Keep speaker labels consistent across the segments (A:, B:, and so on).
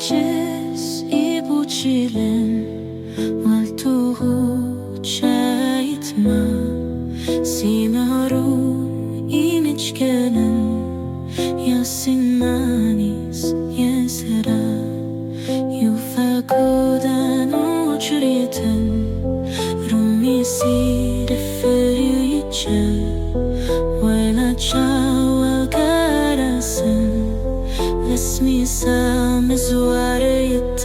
A: ⵢⴰⴷჯⵉⵙ ⵉბուչիլⵏ ⵡⵍЛաչ ⴰⵢⵜⵎⴰ ⵎղⵔուⵏ ⵉմչკאනෙⵏ ⵎⴰنിስ ⵢዝⵔⴰ ዩፋ գուդⴰ ጅሪትን ሩምሚስ ድፍር ዩይቸ ဝЛЛാቸ ጋራስን ልስሚስ አምዝዋር ይታ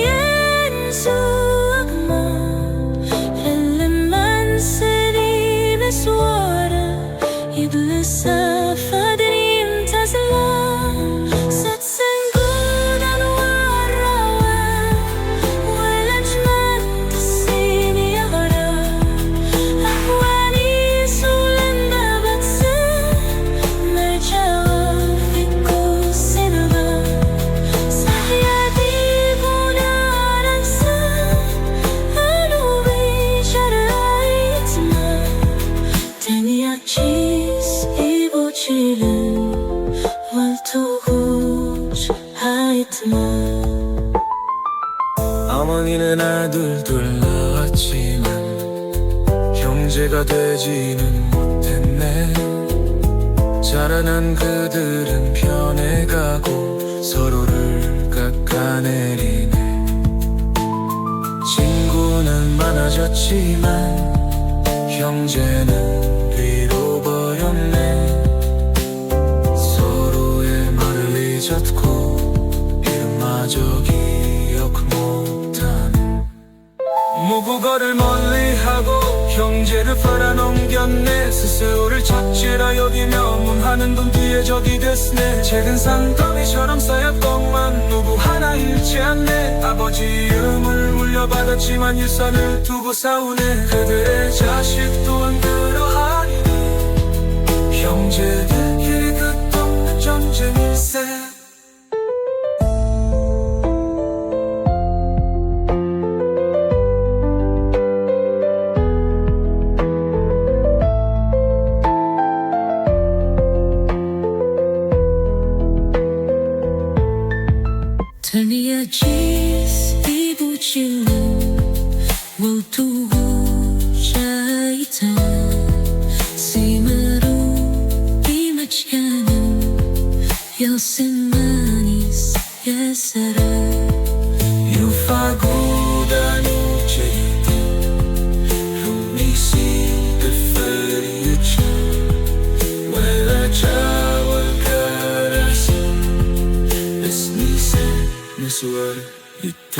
A: ينزو አግማ ል መንስን ይምዝወር ይድልስ አድሪም ታዝላ ዛትስን ጉዳን ራወን ወላች ማንት ሲን የغራ ኒሱ ለንደበትስን መርጃዋ ፊኩ ሲንባ ሳያዲቡና ረንስን አሉቢ ሸራ አይትማ ⵜርኒ ያድጂስ ይቡቺልን ቱغуጨ አይትማ
B: 어머니는 아들둘 낳았지만 형제가 되지는 못했네. 자라난 그들은 변해가고 서로를 깎아내리네. 친구는 많아졌지만 형제는 뒤로 버렸네. 서로의 말을 잊었고 이름마저 기억 못하네. 모국어를 멀리하고 형제를 팔아넘겼네. 스스로를 착취라 여기며 몸하는 돈 뒤에 적이 됐네. 책은 산더미처럼 쌓였건만 누구 하나 잃지 않네. 아버지 이름을 물려받았지만 유산을 두고 싸우네. 그들의 자식 또한 그러하리니 형제들끼리 끝없는 전쟁일세.
A: ⵜርني ཡⴰⴷջⵉስ ይቡቺልⵏ ቱغуጨ ⴰይⵜⵎⴰ މղրուⵏ իմչკաනෙն ⵎանիսስ ⵢዝⵔⴰ
B: ዩፋ գուدا ጅሪትን ሩምሚስ ⴷፈር ዩቸ ወЛЛാቸ ጋራስን ልስሚስ ምስወር ይታ